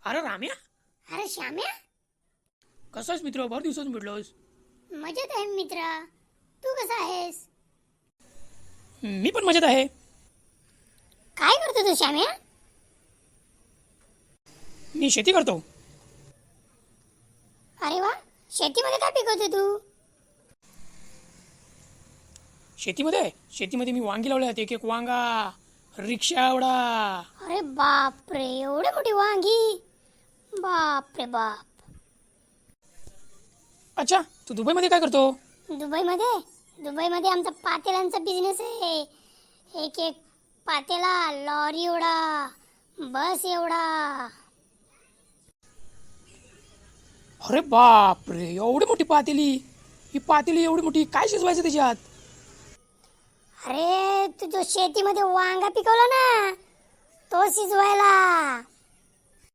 अरे राम्या, अरे श्याम्या, कसाच मित्र? भर दिवसातून भेटलोस. मजेत आहे मित्रा. तू कसा आहेस? मी पण मजेत आहे. काय करतो तू श्याम्या? मी शेती करतो. अरे वा, शेतीमध्ये काय पिकवतो तू? शेतीमध्ये मी वांगी लावले आहेत. एक एक वांगा रिक्षा एवढा. अरे बाप रे, एवढी मोठी वांगी! बाप रे बाप. अच्छा, तू दुबईमध्ये काय करतो? दुबईमध्ये आमचा पातेल्यांचा बिझनेस आहे. एक एक पातेला लॉरी एवढा, बस एवढा. अरे बाप रे, एवढी मोठी पातेली! ही पातेली एवढी मोठी, काय शिजवायचं त्याच्यात? अरे तू जो शेतीमध्ये वांगा पिकवला ना, तो शिजवायला.